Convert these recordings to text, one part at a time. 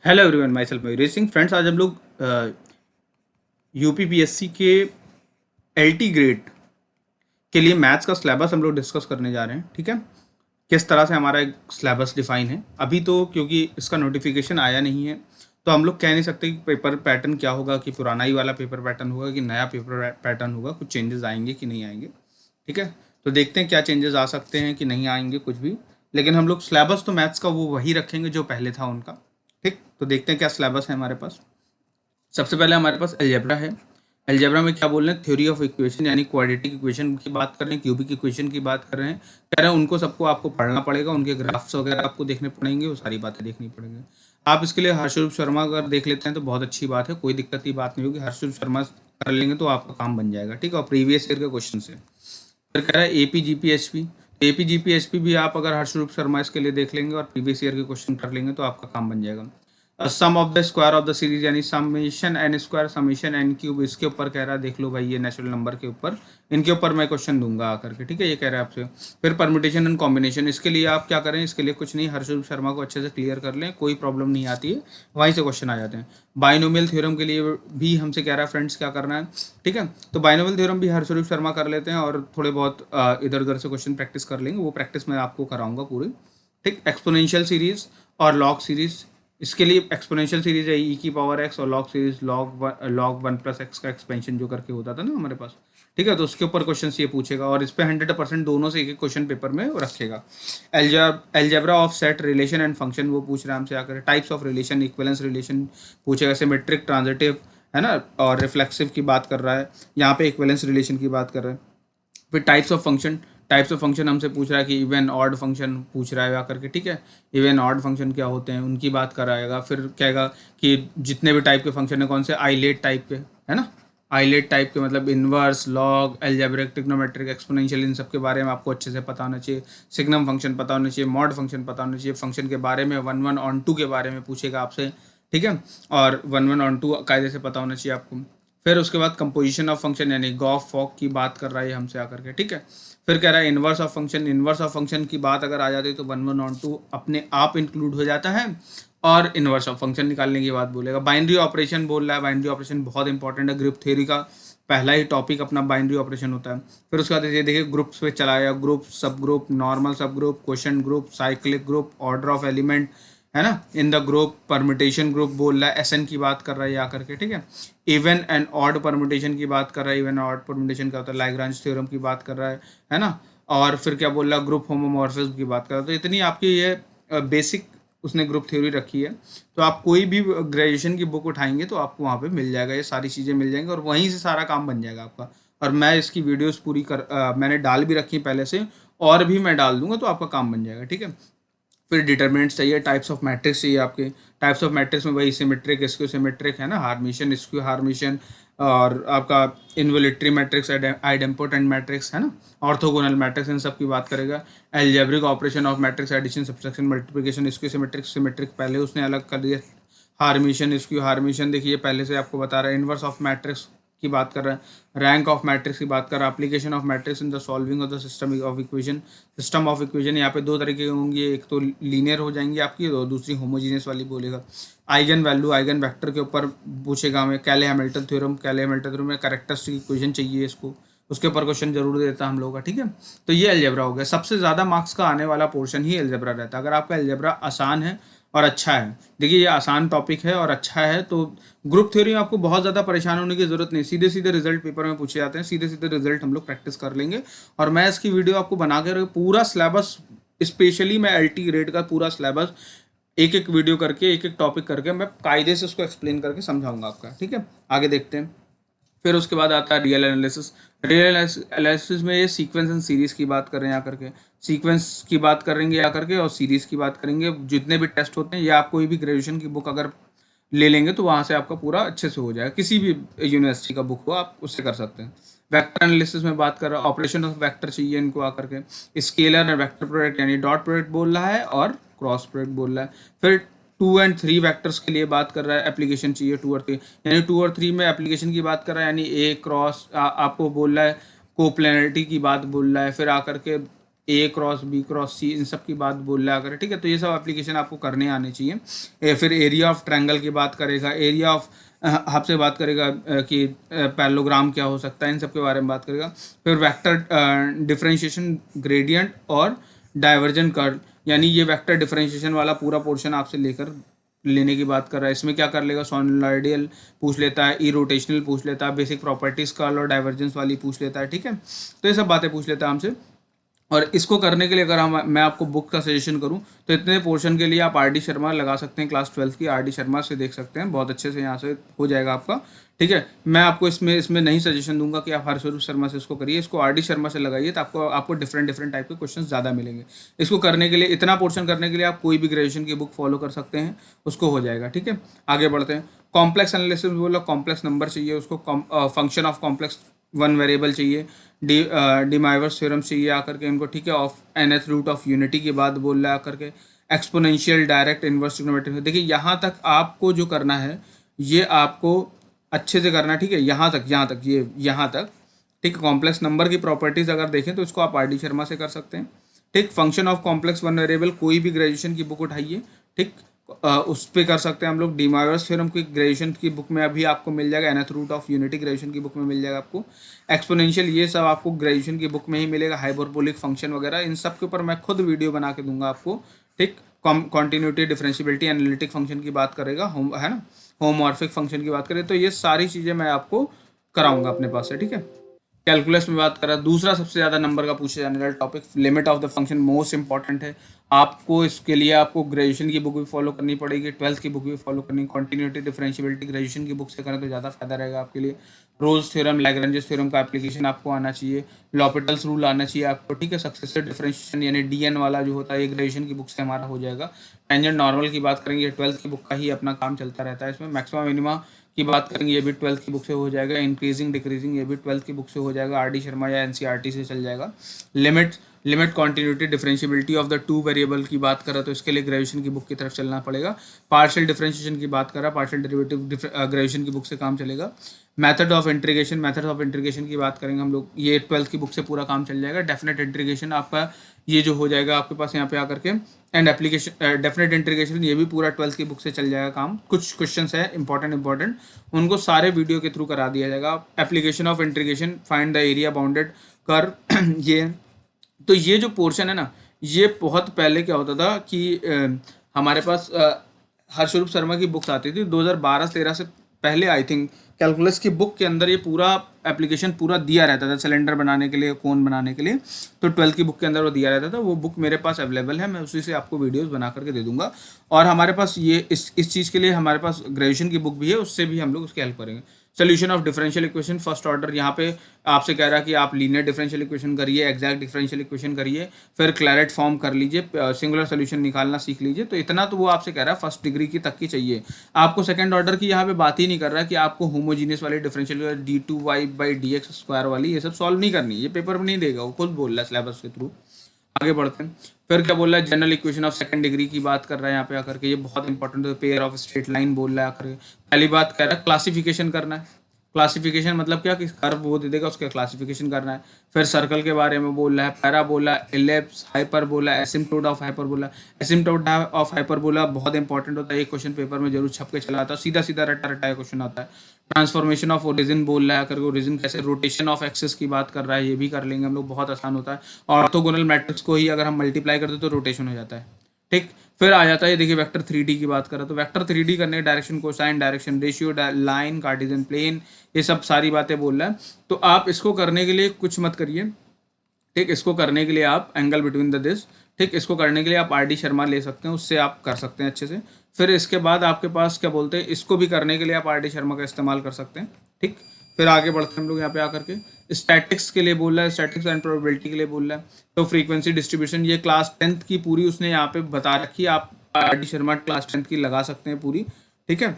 Hello everyone, my self Mayuresh Singh. Friends, आज हम लोग यूपीपीएससी के एलटी ग्रेड के लिए मैथ्स का सिलेबस हम लोग डिस्कस करने जा रहे हैं। ठीक है, किस तरह से हमारा एक सिलेबस डिफाइन है। अभी तो क्योंकि इसका नोटिफिकेशन आया नहीं है, तो हम लोग कह नहीं सकते कि पेपर पैटर्न क्या होगा, कि पुराना ही वाला पेपर पैटर्न होगा कि नया पेपर पैटर्न होगा, कुछ चेंजेस आएंगे कि नहीं आएंगे। ठीक है, तो देखते हैं क्या चेंजेस आ सकते हैं कि नहीं आएंगे कुछ भी। लेकिन हम लोग सिलेबस तो मैथ्स का वो वही रखेंगे जो पहले था उनका। ठीक, तो देखते हैं क्या सिलेबस है हमारे पास। सबसे पहले हमारे पास अलजेब्रा है। अलजेब्रा में क्या बोल रहे हैं, थ्योरी ऑफ इक्वेशन यानी क्वाड्रेटिक इक्वेशन की बात कर रहे हैं, क्यूबिक इक्वेशन की बात कर रहे हैं। कह रहे हैं उनको सबको आपको पढ़ना पड़ेगा, उनके ग्राफ्स वगैरह आपको देखने पड़ेंगे, वो सारी बातें देखनी पड़ेंगी। आप इसके लिए हर्षरूप शर्मा अगर देख लेते हैं तो बहुत अच्छी बात है, कोई दिक्कत की बात नहीं होगी। हर्षरूप शर्मा कर लेंगे तो आपका काम बन जाएगा। ठीक है, और प्रीवियस ईयर के क्वेश्चन से। फिर कह रहा है AP GP HP. AP GP HP भी आप अगर हर्षरूप शर्मा इसके लिए देख लेंगे और प्रीवियस ईयर के क्वेश्चन कर लेंगे तो आपका काम बन जाएगा। Sum of the square of the series यानी summation N square summation N cube, इसके ऊपर कह रहा है देख लो भाई, ये नेचुरल नंबर के ऊपर, इनके ऊपर मैं क्वेश्चन दूंगा आकर के। ठीक है, ये कह रहा है आपसे। फिर परम्यूटेशन एंड कॉम्बिनेशन, इसके लिए आप क्या करें, इसके लिए कुछ नहीं, हर्षरूप शर्मा को अच्छे से क्लियर कर लें, कोई प्रॉब्लम नहीं आती है, वहीं से क्वेश्चन आ जाते हैं। बाइनोमियल थ्योरम के लिए भी हमसे कह रहा है फ्रेंड्स क्या करना है। ठीक है, तो बाइनोमियल थ्योरम भी हर्षरूप शर्मा कर लेते हैं और थोड़े बहुत इधर उधर से क्वेश्चन प्रैक्टिस कर लेंगे, वो प्रैक्टिस मैं आपको कराऊंगा पूरी। ठीक, एक्सपोनेंशियल सीरीज और लॉग सीरीज, इसके लिए एक्सपोनेंशियल सीरीज है ई की पावर एक्स, और log series log one plus x का एक्सपेंशन जो करके होता था ना हमारे पास। ठीक है, तो उसके ऊपर क्वेश्चन ये पूछेगा और इस पे 100% दोनों से एक एक क्वेश्चन पेपर में रखेगा। Algebra of set relation and function वो पूछ रहा है हमसे आकर। Types of relation, equivalence relation पूछेगा, सिमेट्रिक ट्रांजिटिव है ना, और रिफ्लेक्सिव की बात कर रहा है, यहाँ पे इक्विवेलेंस रिलेशन की बात कर रहा है। फिर types of function, types of function हमसे पूछ रहा है कि इवन ऑड फंक्शन पूछ रहा है आकर के। ठीक है, इवन ऑड फंक्शन क्या होते हैं उनकी बात कराएगा। फिर कहेगा कि जितने भी टाइप के फंक्शन है कौन से, आइलेट टाइप के है ना, आइलेट टाइप के मतलब inverse, log, algebraic, trigonometric, exponential, इन सब के बारे में आपको अच्छे से पता होना चाहिए। सिग्नम फंक्शन पता होना चाहिए, मॉड फंक्शन पता होना चाहिए। फंक्शन के बारे में 1 1 ऑन 2 के बारे में पूछेगा आपसे। ठीक है, और 1 1 ऑन 2 कायदे से पता होना चाहिए आपको। फिर उसके बाद कंपोजिशन ऑफ फंक्शन यानी गॉफ फॉक की बात कर रहा है हमसे आकर के। ठीक है, फिर कह रहा है inverse of function. Inverse of function की बात अगर आ जाती है तो 1 1 ऑन 2 अपने आप इंक्लूड हो जाता है, और इनवर्स ऑफ फंक्शन निकालने की बात बोलेगा। बाइनरी ऑपरेशन बोल रहा है, बाइनरी ऑपरेशन बहुत इंपॉर्टेंट है, ग्रुप थ्योरी का पहला ही टॉपिक अपना बाइनरी ऑपरेशन होता है। फिर उसके बाद ये देखिए ग्रुप्स पे चलाया, ग्रुप, सब ग्रुप, नॉर्मल सब group, question group, cyclic group, order of element है ना, in the group, permutation group बोल रहा है, एसएन की बात कर रहा है आकर के। ठीक है, इवन एंड ऑड परम्यूटेशन की बात कर रहा है, इवन ऑड परम्यूटेशन क्या होता है, लैग्रांज थ्योरम की बात कर रहा है ना। और फिर क्या बोल रहा है, ग्रुप होमोमॉर्फिज्म की बात कर रहा है। तो इतनी आपकी ये बेसिक उसने ग्रुप थ्योरी रखी है। तो आप कोई भी ग्रेजुएशन की बुक उठाएंगे तो आपको वहाँ पे मिल जाएगा, ये सारी चीज़ें मिल जाएंगी और वहीं से सारा काम बन जाएगा आपका। और मैं इसकी वीडियोस पूरी मैंने डाल भी रखी है पहले से, और भी मैं डाल दूंगा, तो आपका काम बन जाएगा। ठीक है, फिर डिटर्मिनेंट्स चाहिए, टाइप्स ऑफ मैट्रिक्स चाहिए आपके। टाइप्स ऑफ मैट्रिक्स में वही सिमेट्रिक, स्क्यू सिमेट्रिक है ना, हार्मिशन, स्क्यू हार्मिशन, और आपका इन्वोलेटरी मैट्रिक्स, आइडेम्पोटेंट मैट्रिक्स है ना, ऑर्थोगोनल मैट्रिक्स, इन सब की बात करेगा। Algebraic operation of matrix, addition, subtraction, multiplication, skew symmetric, symmetric पहले उसने अलग कर दिया। हार्मिशन, स्क्यू हार्मिशन देखिए पहले से आपको बता रहा है। इनवर्स ऑफ मैट्रिक्स की बात कर रहा है, रैंक ऑफ मैट्रिक्स की बात कर रहा है, application of matrix in the solving of the system of equation. System of equation यहाँ पे दो तरीके की होंगी, एक तो लीनियर हो जाएंगी आपकी और दूसरी होमोजीनियस वाली बोलेगा। आइगन वैल्यू, आइगन वेक्टर के ऊपर पूछेगा हमें। कैले हैमिल्टन थ्योरम, कैले हैमिल्टन थ्योरम में कैरेक्टरिस्टिक इक्वेशन चाहिए इसको, उसके ऊपर क्वेश्चन जरूर देता हम लोग का। ठीक है, तो ये अलजेब्रा हो गया। सबसे ज़्यादा मार्क्स का आने वाला पोर्शन ही अलजेब्रा रहता है। अगर आपका अलजेब्रा आसान है और अच्छा है, देखिए ये आसान टॉपिक है और अच्छा है, तो ग्रुप थ्योरी में आपको बहुत ज़्यादा परेशान होने की जरूरत नहीं, सीधे सीधे रिजल्ट पेपर में पूछे जाते हैं, सीधे सीधे रिजल्ट हम लोग प्रैक्टिस कर लेंगे। और मैं इसकी वीडियो आपको बना कर पूरा सिलेबस, स्पेशली मैं एलटी ग्रेड का पूरा सिलेबस एक एक वीडियो करके, एक एक टॉपिक करके मैं कायदे से उसको एक्सप्लेन करके समझाऊंगा आपका। ठीक है, आगे देखते हैं। फिर उसके बाद आता है रियल एनालिसिस। रियल एनालिसिस में ये सीक्वेंस एंड सीरीज की बात कर रहे हैं आकर के, सीक्वेंस की बात करेंगे आकर के, और सीरीज की बात करेंगे। जितने भी टेस्ट होते हैं, या आप कोई भी ग्रेजुएशन की बुक अगर ले लेंगे तो वहाँ से आपका पूरा अच्छे से हो जाएगा, किसी भी यूनिवर्सिटी का बुक हो आप उससे कर सकते हैं। वेक्टर एनालिसिस में बात कर रहा हूँ, ऑपरेशन ऑफ वेक्टर चाहिए इनको आकर के। स्केलर एंड वेक्टर प्रोडक्ट यानी डॉट प्रोडक्ट बोल रहा है और क्रॉस प्रोडक्ट बोल रहा है। फिर 2 और 3 वेक्टर्स के लिए बात कर रहा है, एप्लीकेशन चाहिए 2 और 3, यानी 2 और 3 में एप्लीकेशन की बात कर रहा है, यानी ए क्रॉस आपको बोल रहा है, कोप्लेनरिटी की बात बोल रहा है। फिर आकर के ए क्रॉस बी क्रॉस सी इन सब की बात बोल रहा है, ठीक है। तो ये सब एप्लीकेशन आपको करने आने चाहिए। फिर एरिया ऑफ ट्रायंगल की बात करेगा, एरिया ऑफ आपसे बात करेगा कि पैरेललोग्राम क्या हो सकता है, इन सब के बारे में बात करेगा। फिर वेक्टर डिफरेंशिएशन, ग्रेडियंट और डाइवर्जेंट कर्व, यानी ये वेक्टर डिफरेंशिएशन वाला पूरा पोर्शन आपसे लेने की बात कर रहा है। इसमें क्या कर लेगा, सोनोलॉइडल पूछ लेता है, ई रोटेशनल पूछ लेता है, बेसिक प्रॉपर्टीज कर्ल और डाइवर्जेंस वाली पूछ लेता है, ठीक है। तो ये सब बातें पूछ लेता है हमसे। और इसको करने के लिए अगर मैं आपको बुक का सजेशन करूं तो इतने पोर्शन के लिए आप आर डी शर्मा लगा सकते हैं, क्लास 12 की आर डी शर्मा से देख सकते हैं, बहुत अच्छे से यहाँ से हो जाएगा आपका, ठीक है। मैं आपको इसमें नहीं सजेशन दूंगा कि आप हरस्वरूप शर्मा से इसको करिए, इसको आर डी शर्मा से लगाइए, तो आपको डिफरेंट डिफरेंट टाइप के क्वेश्चन ज़्यादा मिलेंगे। इसको करने के लिए, इतना पोर्शन करने के लिए आप कोई भी ग्रेजुएशन की बुक फॉलो कर सकते हैं, उसको हो जाएगा, ठीक है। आगे बढ़ते हैं। कॉम्प्लेक्स एनालिसिस बोला, कॉम्प्लेक्स नंबर चाहिए उसको, function of complex one variable चाहिए, डी माइवर्स थ्योरम चाहिए आकर के इनको, ठीक है। Of nth root of unity की बात बोल रहा है आकर के, एक्सपोनेंशियल, डायरेक्ट, इनवर्स ट्रिग्नोमेट्री। देखिए यहाँ तक आपको जो करना है ये आपको अच्छे से करना है, ठीक है। यहाँ तक ठीक है। कॉम्प्लेक्स नंबर की प्रॉपर्टीज अगर देखें तो इसको आप आर डी शर्मा से कर सकते हैं, ठीक। Function of complex one variable, कोई भी ग्रेजुएशन की बुक उठाइए, ठीक, उस पर कर सकते हैं हम लोग। डी माइवर्स थ्योरम की ग्रेजुएशन की बुक में अभी आपको मिल जाएगा, nth root of unity graduation की बुक में मिल जाएगा आपको। एक्सपोनेंशियल ये सब आपको ग्रेजुएशन की बुक में ही मिलेगा, हाइपरबोलिक फंक्शन वगैरह इन सब के ऊपर मैं खुद वीडियो बना के दूंगा आपको, ठीक। कॉन्टिन्यूटी, डिफरेंशियबिलिटी, एनालिटिक फंक्शन की बात करेगा, है ना, होमोमॉर्फिक फंक्शन की बात करें, तो ये सारी चीज़ें मैं आपको कराऊंगा अपने पास से, ठीक है। कैलकुलस में बात करा, दूसरा सबसे ज़्यादा नंबर का पूछे जाने वाला topic limit of the function, most important है। आपको इसके लिए आपको ग्रेजुएशन की बुक भी फॉलो करनी पड़ेगी, 12th की बुक भी फॉलो करनी, कॉन्टिन्यूटी, डिफरेंशियबिलिटी ग्रेजुएशन की बुक से करें तो ज़्यादा फायदा रहेगा आपके लिए। रोल्स थ्योरम, लैग्रेंज थ्योरम का एप्लीकेशन आपको आना चाहिए, लॉपिटल्स रूल आना चाहिए आपको, ठीक है। सक्सेसिव डिफरेंशिएशन यानी डीएन वाला जो होता है ये ग्रेजुएशन की बुक से हमारा हो जाएगा। टेंजेंट नॉर्मल की बात करेंगे, 12th की बुक का ही अपना काम चलता रहता है। इसमें मैक्सिमम मिनिमा की बात करेंगे, ये भी 12th की बुक से हो जाएगा। इंक्रीजिंग डिक्रीजिंग ये भी 12th की बुक से हो जाएगा, आर डी शर्मा या एनसीईआरटी से चल जाएगा। Limit continuity, differentiability of the two variable की बात करा तो इसके लिए ग्रेजुएशन की बुक की तरफ चलना पड़ेगा। पार्शियल डिफरेंशिएशन की बात करा, पार्शियल डेरिवेटिव ग्रेजुएशन की बुक से काम चलेगा। मेथड ऑफ इंटीग्रेशन की बात करेंगे हम लोग, ये 12th की बुक से पूरा काम चल जाएगा। डेफिनेट इंटीग्रेशन आपका ये जो हो जाएगा आपके पास यहाँ पे आकर के, एंड एप्लीकेशन डेफिनेट इंटीग्रेशन ये भी पूरा 12th की बुक से चल जाएगा काम। कुछ क्वेश्चंस है इंपॉर्टेंट उनको सारे वीडियो के थ्रू करा दिया जाएगा। Application of integration, find the area bounded curve, ये तो ये जो पोर्शन है ना, ये बहुत पहले क्या होता था कि हमारे पास हर्षरूप शर्मा की बुक्स आती थी 2012-13 से पहले, आई थिंक कैलकुलस की बुक के अंदर ये पूरा एप्लीकेशन पूरा दिया रहता था, सिलेंडर बनाने के लिए, कोन बनाने के लिए, तो 12th की बुक के अंदर वो दिया रहता था। वो बुक मेरे पास अवेलेबल है, मैं उसी से आपको वीडियोस बना करके दे दूंगा। और हमारे पास ये इस चीज़ के लिए हमारे पास ग्रेजुएशन की बुक भी है, उससे भी हम लोग उसकी हेल्प करेंगे। Solution of differential equation first order, यहाँ पे आपसे कह रहा है कि आप लीनियर डिफरेंशियल इक्वेशन करिए, एग्जैक्ट डिफरेंशियल इक्वेशन करिए, फिर क्लैरेट फॉर्म कर लीजिए, सिंगुलर सोल्यूशन निकालना सीख लीजिए। तो इतना तो वो आपसे कह रहा है फर्स्ट डिग्री की तक की चाहिए आपको। सेकंड ऑर्डर की यहाँ पे बात ही नहीं कर रहा है कि आपको होमोजीनियस वाली डिफरेंशियल d2y/dx² वाली ये सब सॉल्व नहीं करनी, ये पेपर में नहीं देगा, वो खुद बोल रहा है सिलेबस के थ्रू। आगे बढ़ते हैं। फिर क्या बोल रहा है, general equation of second degree की बात कर रहा है यहाँ पे आकर के, ये बहुत इंपॉर्टेंट है। पेयर ऑफ स्ट्रेट लाइन बोल रहा है आकर के। पहली बात कह रहा है क्लासिफिकेशन करना है। क्लासिफिकेशन मतलब क्या कि कर्व वो दे देगा, उसका क्लासिफिकेशन करना है। फिर सर्कल के बारे में बोल रहा है, parabola, ellipse, hyperbola, asymptote of hyperbola. Asymptote of hyperbola बहुत इंपॉर्टेंट होता है, एक क्वेश्चन पेपर में जरूर छप के चला आता है, सीधा सीधा रट्टा रट्टा क्वेश्चन आता है। ट्रांसफॉर्मेशन ऑफ ओरिजिन बोल रहा है करके, ओरिजिन कैसे, रोटेशन ऑफ एक्सिस की बात कर रहा है, ये भी कर लेंगे हम लोग, बहुत आसान होता है। और ऑर्थोगोनल मैट्रिक्स को ही अगर हम मल्टीप्लाई करते तो रोटेशन हो जाता है, ठीक। फिर आ जाता है, देखिए वेक्टर 3D की बात करें तो वेक्टर 3D करने direction, cosine, direction ratio, line, Cartesian plane, ये सब सारी बातें बोल रहा है। तो आप इसको करने के लिए कुछ मत करिए, ठीक। इसको करने के लिए आप एंगल बिटवीन द दिस, ठीक, इसको करने के लिए आप आर डी शर्मा ले सकते हैं, उससे आप कर सकते हैं अच्छे से। फिर इसके बाद आपके पास क्या बोलते हैं, इसको भी करने के लिए आप आर डी शर्मा का इस्तेमाल कर सकते हैं, ठीक। फिर आगे बढ़ते हैं हम लोग यहाँ पे आकर के स्टैटिक्स के लिए बोल रहा है, स्टैटिक्स एंड प्रोबेबिलिटी के लिए बोल रहा है। तो फ्रीक्वेंसी डिस्ट्रीब्यूशन, ये क्लास 10th की पूरी उसने यहाँ पे बता रखी है, आप R D Sharma class 10th की लगा सकते हैं पूरी, ठीक है।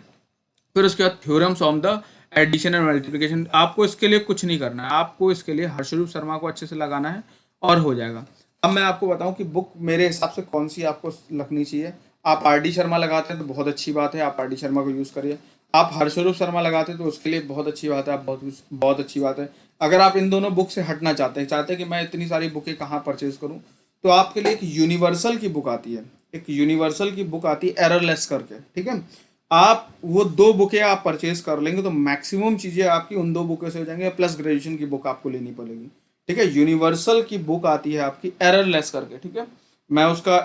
फिर उसके बाद theorems of the addition and multiplication, आपको इसके लिए कुछ नहीं करना है, आपको इसके लिए हर्षरूप शर्मा को अच्छे से लगाना है और हो जाएगा। अब मैं आपको बताऊं कि बुक मेरे हिसाब से कौन सी आपको लगनी चाहिए। आप आर डी शर्मा लगाते हैं तो बहुत अच्छी बात है, आप आर डी शर्मा को यूज़ करिए। आप हर्षरूप शर्मा लगाते हैं तो उसके लिए बहुत अच्छी बात है, आप बहुत अच्छी बात है। अगर आप इन दोनों बुक से हटना चाहते हैं कि मैं इतनी सारी बुकें कहाँ परचेज करूँ, तो आपके लिए एक यूनिवर्सल की बुक आती है, एक यूनिवर्सल की बुक आती है एररलेस करके, ठीक है। आप वो 2 बुकें आप परचेज कर लेंगे तो मैक्सिमम चीज़ें आपकी उन 2 बुकों से हो जाएंगे, प्लस ग्रेजुएशन की बुक आपको लेनी पड़ेगी, ठीक है। यूनिवर्सल की बुक आती है आपकी एररलेस करके, ठीक है। मैं उसका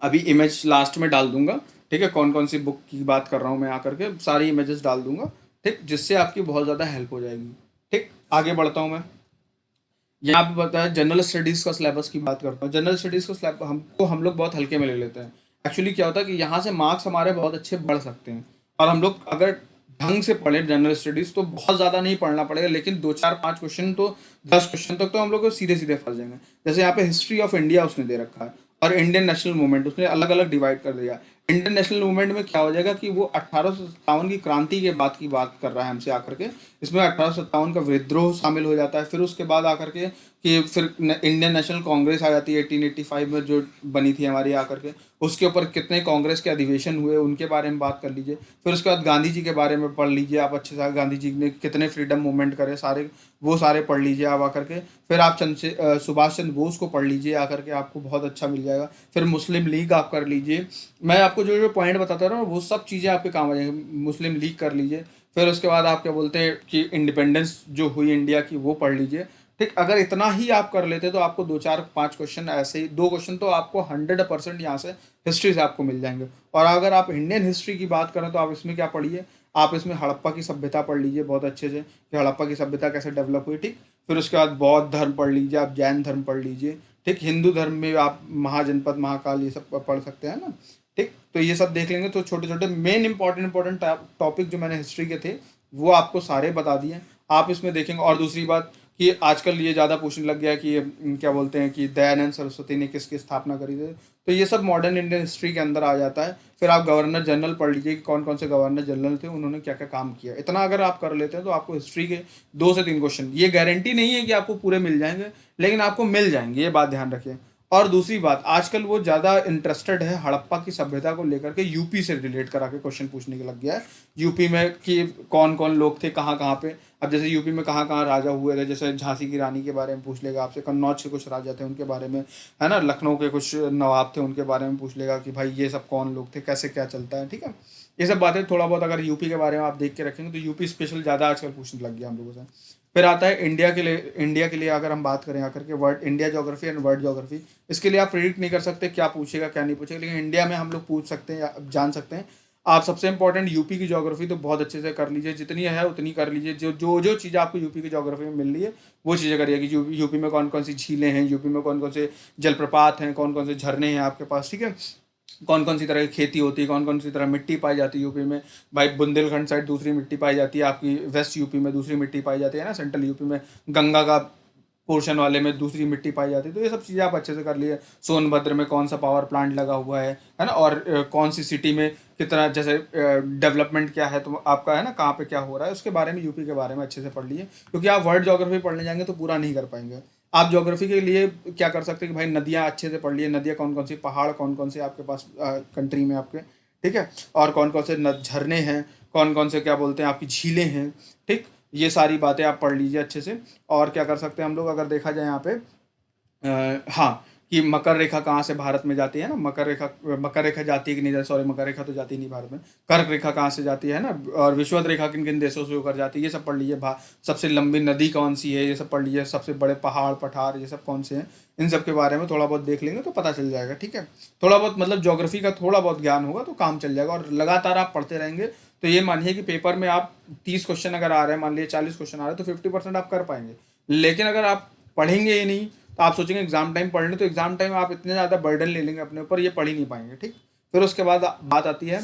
अभी इमेज लास्ट में डाल दूंगा, ठीक है, कौन कौन सी बुक की बात कर रहा हूँ मैं आकर के सारी इमेजेस डाल दूंगा, ठीक, जिससे आपकी बहुत ज़्यादा हेल्प हो जाएगी। ठीक, आगे बढ़ता हूँ मैं। यहाँ पे बताया जनरल स्टडीज का सिलेबस की बात करता हूँ। जनरल स्टडीज का सिलेबस हम लोग बहुत हल्के में ले लेते हैं। एक्चुअली क्या होता है कि यहाँ से मार्क्स हमारे बहुत अच्छे बढ़ सकते हैं, और हम लोग अगर ढंग से पढ़े जनरल स्टडीज तो बहुत ज़्यादा नहीं पढ़ना पड़ेगा, लेकिन 2 4 5 क्वेश्चन तो 10 क्वेश्चन तक तो हम लोग को सीधे सीधे फंस जाएंगे। जैसे यहाँ पे हिस्ट्री ऑफ इंडिया उसने दे रखा है, और इंडियन नेशनल मूवमेंट उसने अलग अलग डिवाइड कर दिया। इंडियन नेशनल मूवमेंट में क्या हो जाएगा कि वो 1857 की क्रांति के बाद की बात कर रहा है हमसे आकर के। इसमें 1857 का विद्रोह शामिल हो जाता है, फिर उसके बाद आकर के कि फिर इंडियन नेशनल कांग्रेस आ जाती है 1885 में जो बनी थी हमारी आकर के। उसके ऊपर कितने कांग्रेस के अधिवेशन हुए उनके बारे में बात कर लीजिए। फिर उसके बाद गांधी जी के बारे में पढ़ लीजिए आप अच्छे से, गांधी जी ने कितने फ्रीडम मूवमेंट करे सारे, वो सारे पढ़ लीजिए आप आकर के। फिर आप सुभाष चंद्र बोस को पढ़ लीजिए आकर के, आपको बहुत अच्छा मिल जाएगा। फिर मुस्लिम लीग आप कर लीजिए। मैं आपको जो जो पॉइंट बताता रहा हूँ वो सब चीज़ें आपके काम आ जाएंगी। मुस्लिम लीग कर लीजिए। फिर उसके बाद आप क्या बोलते हैं कि इंडिपेंडेंस जो हुई इंडिया की वो पढ़ लीजिए। ठीक, अगर इतना ही आप कर लेते तो आपको 2 4 5 क्वेश्चन ऐसे ही, 2 क्वेश्चन तो आपको 100% यहाँ से हिस्ट्री से आपको मिल जाएंगे। और अगर आप इंडियन हिस्ट्री की बात करें तो आप इसमें क्या पढ़िए, आप इसमें हड़प्पा की सभ्यता पढ़ लीजिए बहुत अच्छे से कि हड़प्पा की सभ्यता कैसे डेवलप हुई। ठीक, फिर उसके बाद बौद्ध धर्म पढ़ लीजिए, आप जैन धर्म पढ़ लीजिए। ठीक, हिंदू धर्म में आप महाजनपद महाकाल ये सब पढ़ सकते हैं ना। ठीक, तो ये सब देख लेंगे तो छोटे छोटे मेन इंपॉर्टेंट टॉपिक जो मैंने हिस्ट्री के थे वो आपको सारे बता दिए, आप इसमें देखेंगे। और दूसरी बात कि आजकल ये ज़्यादा पूछने लग गया है कि क्या बोलते हैं कि दयानंद सरस्वती ने किसकी स्थापना करी थी, तो ये सब मॉडर्न इंडियन हिस्ट्री के अंदर आ जाता है। फिर आप गवर्नर जनरल पढ़ लीजिए कि कौन कौन से गवर्नर जनरल थे, उन्होंने क्या क्या काम किया। इतना अगर आप कर लेते हैं तो आपको हिस्ट्री के 2 से 3 क्वेश्चन, ये गारंटी नहीं है कि आपको पूरे मिल जाएंगे, लेकिन आपको मिल जाएंगे, ये बात ध्यान रखिए। और दूसरी बात, आजकल वो ज़्यादा इंटरेस्टेड है हड़प्पा की सभ्यता को लेकर के, यूपी से रिलेट करा के क्वेश्चन पूछने के लग गया है। यूपी में कि कौन कौन लोग थे कहाँ कहाँ पे। अब जैसे यूपी में कहाँ कहाँ राजा हुए थे, जैसे झांसी की रानी के बारे में पूछ लेगा आपसे, कन्नौज के कुछ राजा थे उनके बारे में, है ना, लखनऊ के कुछ नवाब थे उनके बारे में पूछ लेगा कि भाई ये सब कौन लोग थे, कैसे क्या चलता है। ठीक है, ये सब बातें थोड़ा बहुत अगर यूपी के बारे में आप देख के रखेंगे तो यूपी स्पेशल ज़्यादा आजकल पूछने लग गया हम लोगों से। फिर आता है इंडिया के लिए। इंडिया के लिए अगर हम बात करें आकर के word India geography and world geography, इसके लिए आप प्रिडिक्ट नहीं कर सकते क्या पूछेगा क्या नहीं पूछेगा, लेकिन इंडिया में हम लोग पूछ सकते हैं या जान सकते हैं। आप सबसे इंपॉर्टेंट यूपी की ज्योग्राफी तो बहुत अच्छे से कर लीजिए, जितनी है उतनी कर लीजिए। जो जो जो चीज़ आपको यूपी की ज्योग्राफी में मिल रही है वो चीज़ें करिए कि यूपी में कौन कौन सी झीलें हैं, यूपी में कौन कौन से जलप्रपात हैं, कौन कौन से झरने हैं आपके पास। ठीक है, कौन कौन सी तरह की खेती होती है, कौन कौन सी तरह मिट्टी पाई जाती है यूपी में। भाई बुंदेलखंड साइड दूसरी मिट्टी पाई जाती है, आपकी वेस्ट यूपी में दूसरी मिट्टी पाई जाती है ना, सेंट्रल यूपी में गंगा का पोर्शन वाले में दूसरी मिट्टी पाई जाती है। तो ये सब चीज़ें आप अच्छे से कर लिए। सोनभद्र में कौन सा पावर प्लांट लगा हुआ है ना, और कौन सी सिटी में कितना जैसे डेवलपमेंट क्या है तो आपका, है ना, कहाँ पे क्या हो रहा है उसके बारे में, यूपी के बारे में अच्छे से पढ़ लिए। क्योंकि आप वर्ल्ड ज्योग्राफी पढ़ने जाएंगे तो पूरा नहीं कर पाएंगे। आप ज्योग्राफी के लिए क्या कर सकते हैं कि भाई नदियाँ अच्छे से पढ़ लिए, नदियाँ कौन कौन सी, पहाड़ कौन कौन से आपके पास कंट्री में आपके। ठीक है, और कौन कौन से झरने हैं, कौन कौन से क्या बोलते हैं आपकी झीलें हैं। ठीक, ये सारी बातें आप पढ़ लीजिए अच्छे से। और क्या कर सकते हैं हम लोग अगर देखा जाए यहाँ पे, हाँ, कि मकर रेखा कहाँ से भारत में जाती है ना, मकर रेखा जाती है कि नहीं जाती, सॉरी मकर रेखा तो जाती नहीं भारत में। कर्क रेखा कहाँ से जाती है ना, और विषुवत रेखा किन किन देशों से होकर जाती है, ये सब पढ़ लीजिए। सबसे लंबी नदी कौन सी है ये सब पढ़ लीजिए। सबसे बड़े पहाड़ पठार ये सब कौन से हैं, इन सब के बारे में थोड़ा बहुत देख लेंगे तो पता चल जाएगा। ठीक है, थोड़ा बहुत मतलब ज्योग्राफी का थोड़ा बहुत ज्ञान होगा तो काम चल जाएगा। और लगातार आप पढ़ते रहेंगे तो ये मानिए कि पेपर में आप 30 क्वेश्चन अगर आ रहे हैं, मान लीजिए 40 क्वेश्चन आ रहे हैं तो 50% आप कर पाएंगे। लेकिन अगर आप पढ़ेंगे ही नहीं तो आप सोचेंगे एग्जाम टाइम पढ़ लें, तो एग्जाम टाइम आप इतने ज़्यादा बर्डन ले लेंगे अपने ऊपर, ये पढ़ ही नहीं पाएंगे। ठीक, फिर उसके बाद बात आती है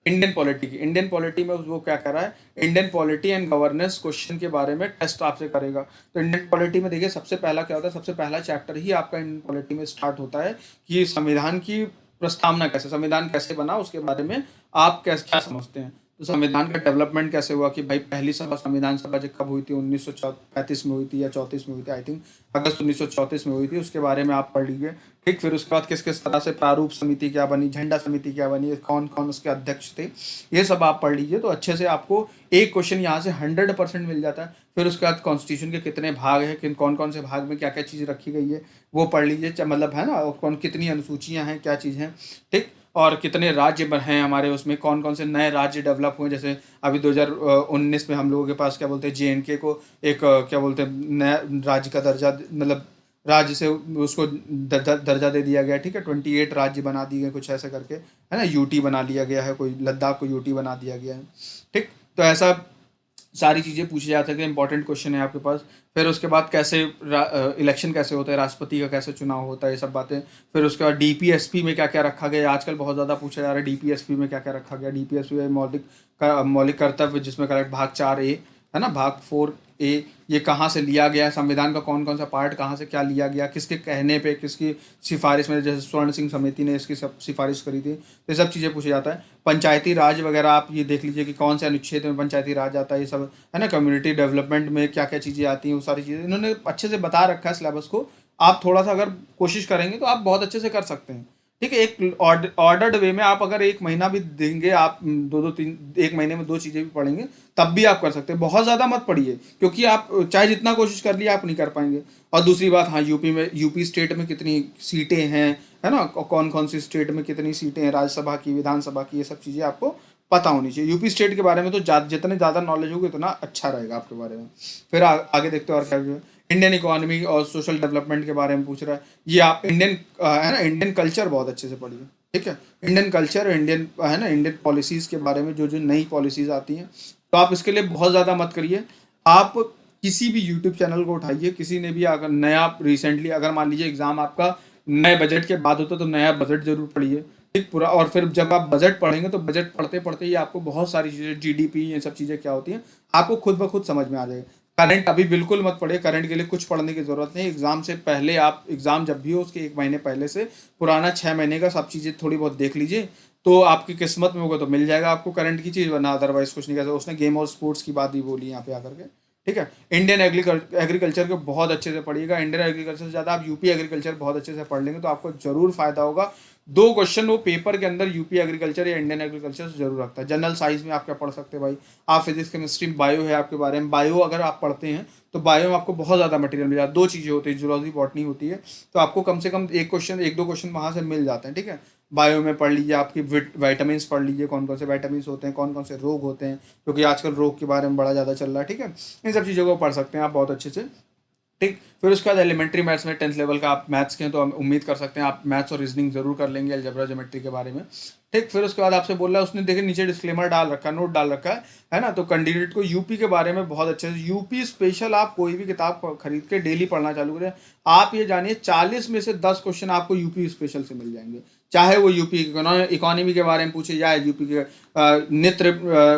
इंडियन पॉलिटी की। इंडियन पॉलिटी में वो क्या कर रहा है, Indian polity and governance question के बारे में टेस्ट आपसे करेगा। तो इंडियन पॉलिटी में देखिए सबसे पहला क्या होता है, सबसे पहला चैप्टर ही आपका इंडियन पॉलिटी में स्टार्ट होता है कि संविधान की प्रस्तावना कैसे, संविधान कैसे बना उसके बारे में आप कैसे क्या समझते हैं। तो संविधान का डेवलपमेंट कैसे हुआ कि भाई पहली सभा संविधान सभा जब कब हुई थी, 1935 में हुई थी या 34 में हुई थी, आई थिंक अगस्त 1934 में हुई थी, उसके बारे में आप पढ़ लीजिए। ठीक, फिर उसके बाद किस किस तरह से प्रारूप समिति क्या बनी, झंडा समिति क्या बनी, कौन कौन उसके अध्यक्ष थे, ये सब आप पढ़ लीजिए तो अच्छे से आपको एक क्वेश्चन यहाँ से 100% मिल जाता है। फिर उसके बाद कॉन्स्टिट्यूशन के कितने भाग हैं, किन कौन कौन से भाग में क्या क्या चीज़ रखी गई है वो पढ़ लीजिए, मतलब है ना, और कौन कितनी अनुसूचियाँ हैं, क्या चीज़ हैं, ठीक, और कितने राज्य हैं हमारे, उसमें कौन कौन से नए राज्य डेवलप हुए। जैसे अभी 2019 में हम लोगों के पास क्या बोलते हैं JNK को एक क्या बोलते हैं नया राज्य का दर्जा, मतलब राज्य से उसको दर्जा दे दिया गया, ठीक है, 28 राज्य बना दिए गए कुछ ऐसे करके, है ना, यूटी बना लिया गया है, कोई लद्दाख को यूटी बना दिया गया है, ठीक। तो ऐसा सारी चीज़ें पूछी जा सकती हैं, इंपॉर्टेंट क्वेश्चन है आपके पास। फिर उसके बाद कैसे इलेक्शन कैसे होता है, राष्ट्रपति का कैसे चुनाव होता है, ये सब बातें। फिर उसके बाद DPSP में क्या क्या रखा गया, आजकल बहुत ज़्यादा पूछा जा रहा है DPSP में क्या क्या रखा गया। DPSP में मौलिक कर्तव्य, जिसमें करेक्ट भाग 4A है ना, भाग 4A, ये कहाँ से लिया गया है, संविधान का कौन कौन सा पार्ट कहाँ से क्या लिया गया, किसके कहने पे, किसकी सिफारिश में, जैसे स्वर्ण सिंह समिति ने इसकी सब सिफारिश करी थी, तो ये सब चीज़ें पूछा जाता है। पंचायती राज वगैरह आप ये देख लीजिए कि कौन से अनुच्छेद में पंचायती राज आता है, ये सब है ना, कम्युनिटी डेवलपमेंट में क्या क्या चीज़ें आती हैं, वो सारी चीज़ें इन्होंने अच्छे से बता रखा है सिलेबस को। आप थोड़ा सा अगर कोशिश करेंगे तो आप बहुत अच्छे से कर सकते हैं, ठीक है। एक ऑर्डर्ड वे में आप अगर एक महीना भी देंगे, आप दो दो तीन, एक महीने में 2 चीज़ें भी पढ़ेंगे तब भी आप कर सकते हैं। बहुत ज़्यादा मत पढ़िए, क्योंकि आप चाहे जितना कोशिश कर लिए आप नहीं कर पाएंगे। और दूसरी बात, हाँ, यूपी स्टेट में कितनी सीटें हैं, है ना, कौन कौन सी स्टेट में कितनी सीटें हैं, राज्यसभा की, विधानसभा की, ये सब चीज़ें आपको पता होनी चाहिए। यूपी स्टेट के बारे में तो जितने ज़्यादा नॉलेज होगी उतना अच्छा रहेगा आपके बारे में। फिर आगे देखते हैं और क्या। इंडियन इकोनॉमी और सोशल डेवलपमेंट के बारे में पूछ रहा है, ये आप है ना, इंडियन कल्चर बहुत अच्छे से पढ़िए, ठीक है। इंडियन कल्चर, इंडियन है ना, इंडियन पॉलिसीज़ के बारे में जो जो नई पॉलिसीज़ आती हैं, तो आप इसके लिए बहुत ज़्यादा मत करिए। आप किसी भी यूट्यूब चैनल को उठाइए, किसी ने भी अगर नया रिसेंटली, अगर मान लीजिए एग्जाम आपका नए बजट के बाद होता तो नया बजट जरूर पढ़िए, ठीक, पूरा। और फिर जब आप बजट पढ़ेंगे तो बजट पढ़ते पढ़ते ही आपको बहुत सारी चीज़ें, GDP, ये सब चीज़ें क्या होती हैं, आपको खुद ब खुद समझ में आ जाएगा। करंट अभी बिल्कुल मत पढ़िए, करंट के लिए कुछ पढ़ने की ज़रूरत नहीं। एग्जाम से पहले, आप एग्जाम जब भी हो उसके 1 महीने पहले से पुराना 6 महीने का सब चीज़ें थोड़ी बहुत देख लीजिए, तो आपकी किस्मत में होगा तो मिल जाएगा आपको करंट की चीज़, वरना अदरवाइज कुछ नहीं कर सकते। उसने गेम और स्पोर्ट्स की बात भी बोली यहाँ पे आकर के, ठीक है। इंडियन एग्रीकल्चर को बहुत अच्छे से पढ़िएगा। इंडियन एग्रीकल्चर से ज़्यादा आप यूपी एग्रीकल्चर बहुत अच्छे से पढ़ लेंगे तो आपको जरूर फायदा होगा। 2 क्वेश्चन वो पेपर के अंदर यूपी एग्रीकल्चर या इंडियन एग्रीकल्चर से जरूर रखता है। जनरल साइंस में आप क्या पढ़ सकते हैं भाई, आप फिजिक्स केमिस्ट्री बायो है आपके बारे में, बायो अगर आप पढ़ते हैं तो बायो में आपको बहुत ज़्यादा मटेरियल मिल जाता है। 2 चीज़ें होती है, जूलॉजी बॉटनी होती है, तो आपको कम से कम एक दो क्वेश्चन वहाँ से मिल जाते हैं, ठीक है। बायो में पढ़ लीजिए, आपकी विटामिन पढ़ लीजिए, कौन कौन से विटामिन होते हैं, कौन कौन से रोग होते हैं, क्योंकि आजकल रोग के बारे में बड़ा ज़्यादा चल रहा है, ठीक है। इन सब चीज़ों को पढ़ सकते हैं आप बहुत अच्छे से, ठीक। फिर उसके बाद एलिमेंट्री मैथ्स में 10th लेवल का आप मैथ्स के हैं तो हम उम्मीद कर सकते हैं आप मैथ्स और रीजनिंग जरूर कर लेंगे, अलजेब्रा ज्योमेट्री के बारे में, ठीक। फिर उसके बाद आपसे बोल रहा है, उसने देखिए नीचे डिस्क्लेमर डाल रखा है, नोट डाल रखा है ना, तो कैंडिडेट को यूपी के बारे में बहुत अच्छे से, यूपी स्पेशल आप कोई भी किताब खरीद के डेली पढ़ना चालू करें, आप ये जानिए 40 में से 10 क्वेश्चन आपको यूपी स्पेशल से मिल जाएंगे। चाहे वो यूपी इकोनॉमी के बारे में पूछे, या यूपी के नृत्य,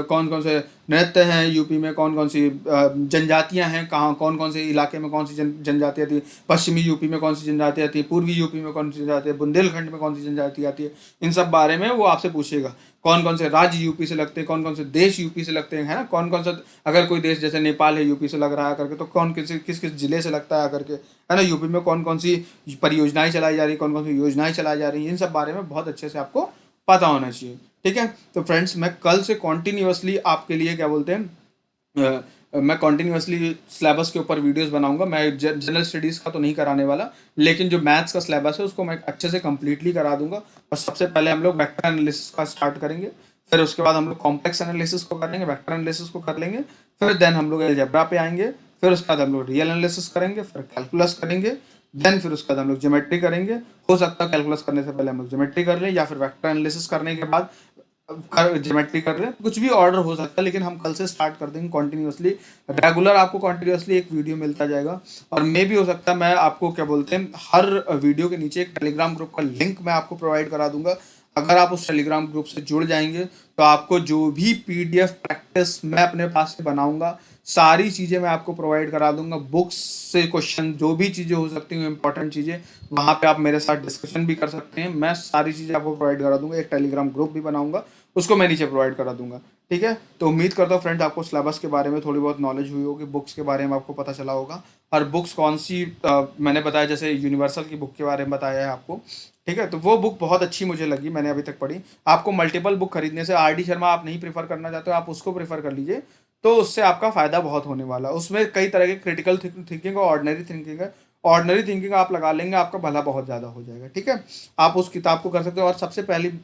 कौन कौन से नृत्य हैं यूपी में, कौन कौन सी जनजातियां हैं, कहाँ कौन कौन से इलाके में कौन सी जनजाति आती है, पश्चिमी यूपी में कौन सी जनजाति आती है, पूर्वी यूपी में कौन सी जनजाति है, बुंदेलखंड में कौन सी जनजाति आती है, इन सब बारे में वो आपसे पूछेगा। कौन कौन से राज्य यूपी से लगते हैं, कौन कौन से देश यूपी से लगते हैं, है ना, कौन कौन सा, अगर कोई देश जैसे नेपाल है यूपी से लग रहा है करके, तो कौन किस किस किस जिले से लगता है करके, है ना, यूपी में कौन कौन सी परियोजनाएं चलाई जा रही है, कौन कौन सी योजनाएं चलाई जा रही हैं, इन सब बारे में बहुत अच्छे से आपको पता होना चाहिए, ठीक है। तो फ्रेंड्स, मैं कल से कॉन्टिन्यूसली आपके लिए क्या बोलते हैं, मैं कॉन्टिन्यूसली सिलेबस के ऊपर वीडियोस बनाऊंगा। मैं जनरल स्टडीज़ का तो नहीं कराने वाला, लेकिन जो मैथ्स का सिलेबस है उसको मैं अच्छे से कंप्लीटली करा दूंगा। और सबसे पहले हम लोग वेक्टर एनालिसिस का स्टार्ट करेंगे, फिर उसके बाद हम लोग कॉम्प्लेक्स एनालिसिस को कर लेंगे, वेक्टर एनालिसिस को कर लेंगे, फिर देन हम लोग अलजेब्रा पे आएंगे, फिर उसके बाद हम लोग रियल एनालिसिस करेंगे, फिर कैलकुलस करेंगे, देन फिर उसके बाद हम लोग ज्योमेट्री करेंगे। हो सकता है कैलकुलस करने से पहले हम लोग ज्योमेट्री कर लें, या फिर वेक्टर एनालिसिस करने के बाद ज्योमेट्री कर रहे हैं, कुछ भी ऑर्डर हो सकता है, लेकिन हम कल से स्टार्ट कर देंगे कॉन्टिन्यूसली। रेगुलर आपको कॉन्टिन्यूसली एक वीडियो मिलता जाएगा, और मे भी हो सकता है मैं आपको क्या बोलते हैं, हर वीडियो के नीचे एक टेलीग्राम ग्रुप का लिंक मैं आपको प्रोवाइड करा दूंगा। अगर आप उस टेलीग्राम ग्रुप से जुड़ जाएंगे तो आपको जो भी PDF प्रैक्टिस मैं अपने पास से बनाऊंगा, सारी चीज़ें मैं आपको प्रोवाइड करा दूंगा। बुक्स से क्वेश्चन, जो भी चीज़ें हो सकती हैं इंपॉर्टेंट चीज़ें, वहाँ पे आप मेरे साथ डिस्कशन भी कर सकते हैं। मैं सारी चीज़ें आपको प्रोवाइड करा दूंगा, एक टेलीग्राम ग्रुप भी बनाऊंगा, उसको मैं नीचे प्रोवाइड करा दूंगा। ठीक है, तो उम्मीद करता हूँ फ्रेंड्स आपको सिलेबस के बारे में थोड़ी बहुत नॉलेज हुई होगी, बुक्स के बारे में आपको पता चला होगा। और बुक्स कौन सी मैंने बताया, जैसे यूनिवर्सल की बुक के बारे में बताया है आपको। ठीक है, तो वो बुक बहुत अच्छी मुझे लगी, मैंने अभी तक पढ़ी। आपको मल्टीपल बुक खरीदने से, आर डी शर्मा आप नहीं प्रीफर करना चाहते हो, आप उसको प्रीफर कर लीजिए, तो उससे आपका फायदा बहुत होने वाला है। उसमें कई तरह के क्रिटिकल थिंकिंग और ऑर्डिनरी थिंकिंग है। ऑर्डिनरी थिंकिंग आप लगा लेंगे, आपका भला बहुत ज़्यादा हो जाएगा। ठीक है, आप उस किताब को कर सकते हो। और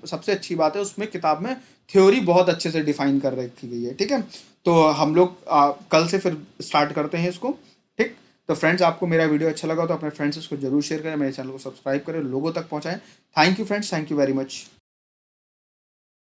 सबसे अच्छी बात है उसमें, किताब में थ्योरी बहुत अच्छे से डिफाइन कर रखी गई है। ठीक है, तो हम लोग कल से फिर स्टार्ट करते हैं इसको। ठीक, तो फ्रेंड्स आपको मेरा वीडियो अच्छा लगा तो अपने फ्रेंड्स इसको जरूर शेयर करें, मेरे चैनल को सब्सक्राइब करें, लोगों तक पहुंचाएं। Thank you friends, thank you very much.